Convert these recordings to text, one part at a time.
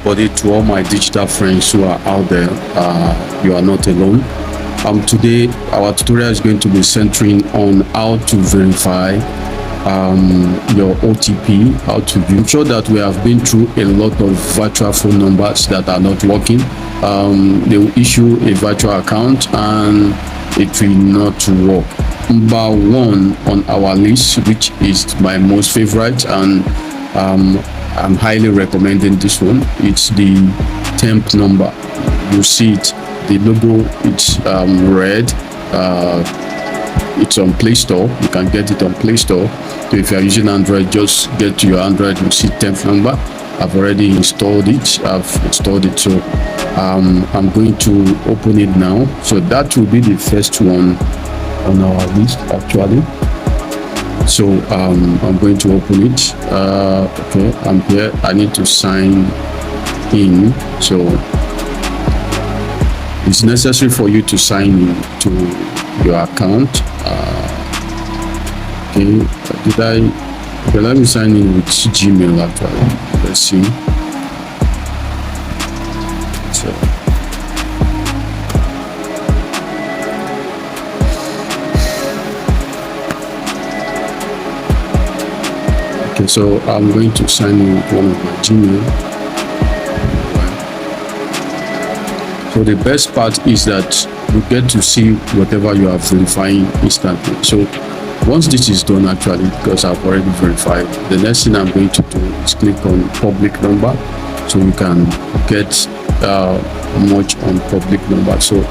everybody, to all my digital friends who are out there. You are not alone. Today our tutorial is going to be centering on how to verify your OTP, how to view. I'm sure that we have been through a lot of virtual phone numbers that are not working. They will issue a virtual account and it will not work. Number one on our list, which is my most favorite, and I'm highly recommending this one. It's the temp number. You see it, the logo, it's red. It's on Play Store. You can get it on Play Store. So if you are using Android, just get to your Android, you see temp number. I've already installed it. So I'm going to open it now. So that will be the first one on our list actually. So I'm going to open it. Okay, I'm here. I need to sign in. So it's necessary for you to sign in to your account. Okay, let me sign in with Gmail actually. Let's see. So okay, so I'm going to sign in with one of my Gmail. So the best part is that you get to see whatever you are verifying instantly. So once this is done actually, because I've already verified, the next thing I'm going to do is click on public number, so you can get much on public number. So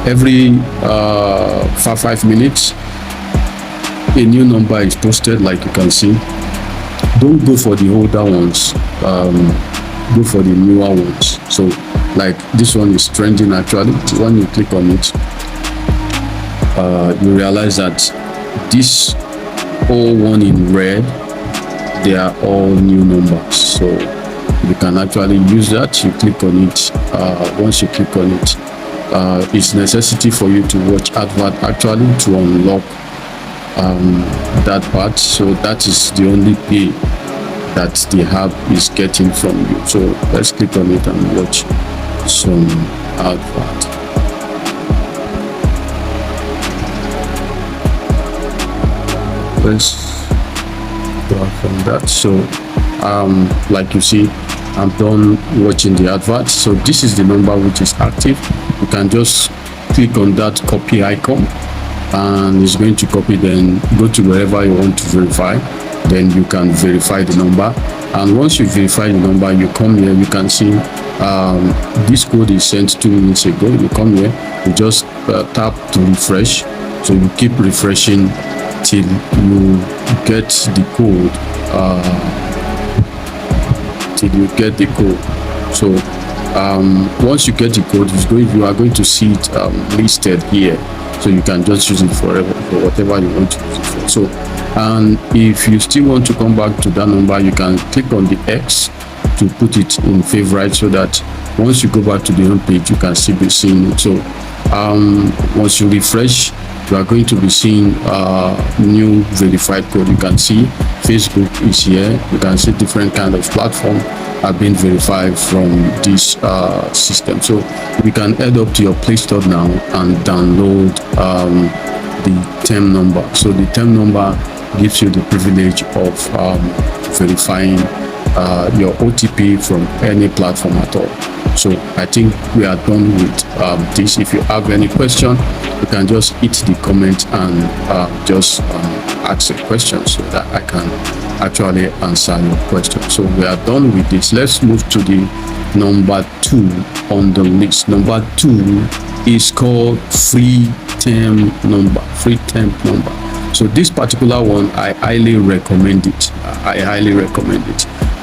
every 5 minutes a new number is posted, like you can see. Don't go for the older ones, go for the newer ones. So like this one is trending actually. When you click on it, you realize that this all one in red, they are all new numbers. So you can actually use that. You click on it. Once you click on it, it's necessity for you to watch advert actually to unlock that part. So that is the only pay that the app is getting from you. So let's click on it and watch some advert. Let's go from that. So like you see, I'm done watching the advert. So this is the number which is active. You can just click on that copy icon and it's going to copy, then go to wherever you want to verify, then you can verify the number. And once you verify the number, you come here, you can see this code is sent 2 minutes ago. You come here, you just tap to refresh. So you keep refreshing till you get the code, So once you get the code, you are going to see it listed here. So you can just use it forever for whatever you want to use it for. So and if you still want to come back to that number, you can click on the X to put it in favorite, so that once you go back to the home page, you can still be seeing it. So once you refresh, you are going to be seeing new verified code. You can see Facebook is here. You can see different kind of platform have been verified from this system. So you can head up to your Play Store now and download the temp number. So the temp number gives you the privilege of verifying your OTP from any platform at all. So I think we are done with this. If you have any question, you can just hit the comment and just ask a question so that I can actually answer your question. So we are done with this. Let's move to the number 2 on the list. Number 2 is called free temp number. So this particular one, I highly recommend it.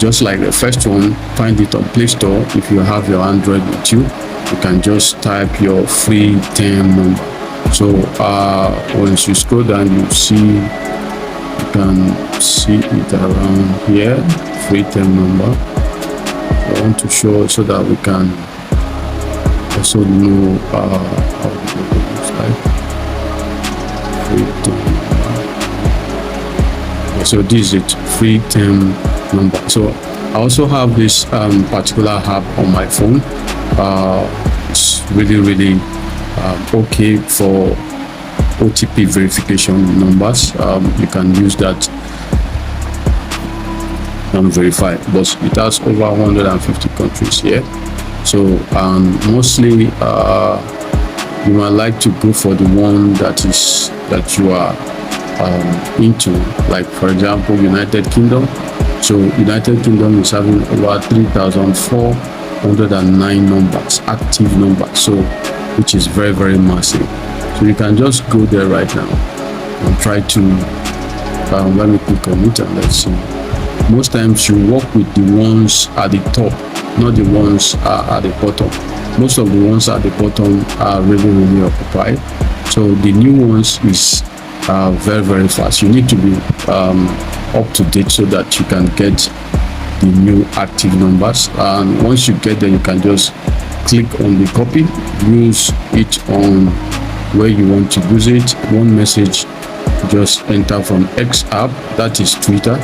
Just like the first one, find it on Play Store. If you have your Android with you, you can just type your free temp number. So once you scroll down, you can see it around here, free temp number. I want to show so that we can also know how it looks like. Free temp number. So this is it, free temp number. So I also have this particular app on my phone. It's really okay for OTP verification numbers. You can use that and verify, but it has over 150 countries here. So mostly you might like to go for the one that you are into, like for example United Kingdom. So United Kingdom is having over 3,409 numbers, active numbers, so which is very massive. So you can just go there right now and try to let me click on it and let's see. Most times you work with the ones at the top, not the ones at the bottom. Most of the ones at the bottom are really occupied. So the new ones is very fast. You need to be up to date so that you can get the new active numbers. And once you get there, you can just click on the copy, use it on where you want to use it. One message, just enter from X app, that is Twitter.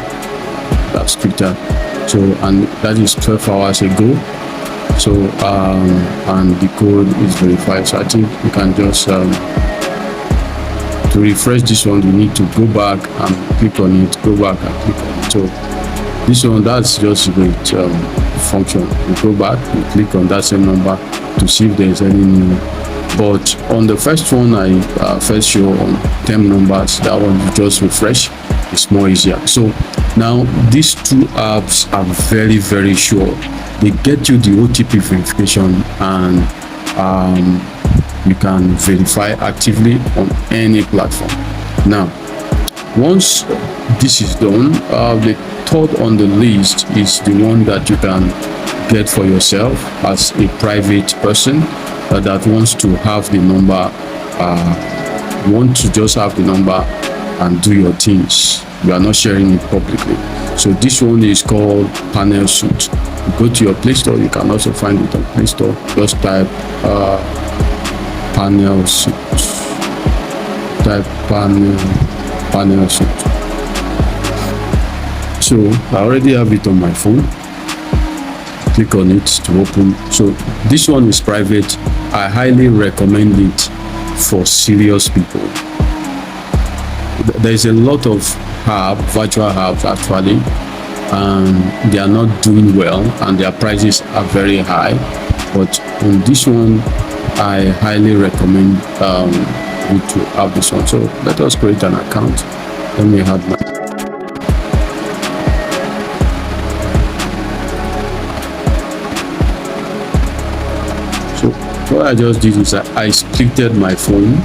That's Twitter. So, and that is 12 hours ago. So and the code is verified. So I think you can just to refresh this one, you need to go back and click on it, go back and click on it. So this one, that's just a great function. You go back, you click on that same number to see if there's any new. But on the first one, I first show on 10 numbers, that one you just refresh, it's more easier. So now these two apps are very sure. They get you the OTP verification, and you can verify actively on any platform. Now once this is done, the third on the list is the one that you can get for yourself as a private person that wants to have the number, want to just have the number and do your things. You are not sharing it publicly. So this one is called PanelSuite. You go to your Play Store, you can also find it on Play Store. Just type PanelSuite. Type PanelSuite. So I already have it on my phone. Click on it to open. So this one is private. I highly recommend it for serious people. There's a lot of virtual hubs actually, and they are not doing well and their prices are very high. But on this one, I highly recommend you to have this one. So let us create an account. Let me add my what I just did is I splitted my phone,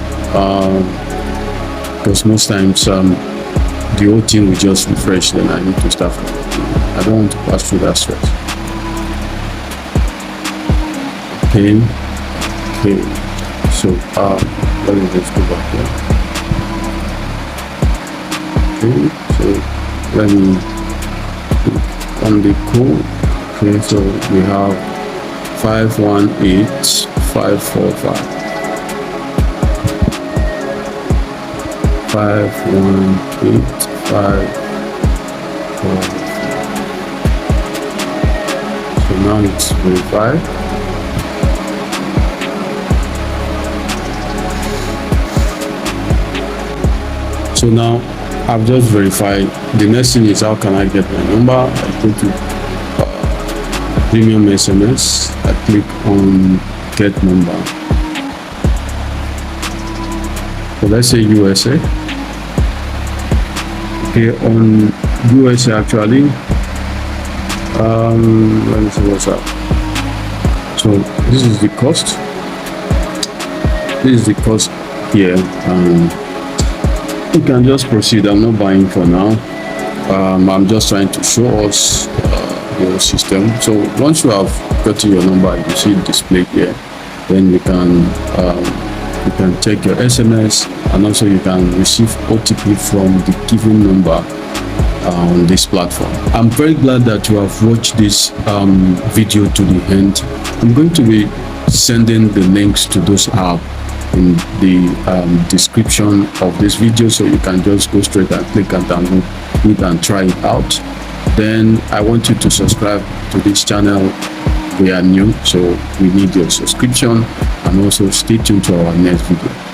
because most times the whole thing will just refresh, then I need to start from the beginning. I don't want to pass through that stress. Okay, so let me just go back here. Okay, so let me click on the code. Okay, so we have 518545. 518545. So now it's verified. So now I've just verified. The next thing is, how can I get my number? I go to premium SMS. I click on get number. So let's say USA. Okay, on USA actually, let me see what's up. So this is the cost. This is the cost here. You can just proceed. I'm not buying for now. I'm just trying to show us your system. So once you have gotten your number, you see it displayed here, then you can check your SMS, and also you can receive OTP from the given number on this platform. I'm very glad that you have watched this video to the end. I'm going to be sending the links to those apps in the description of this video, so you can just go straight and click and download it and try it out. then I want you to subscribe to this channel. We are new, so we need your subscription, and also stay tuned to our next video.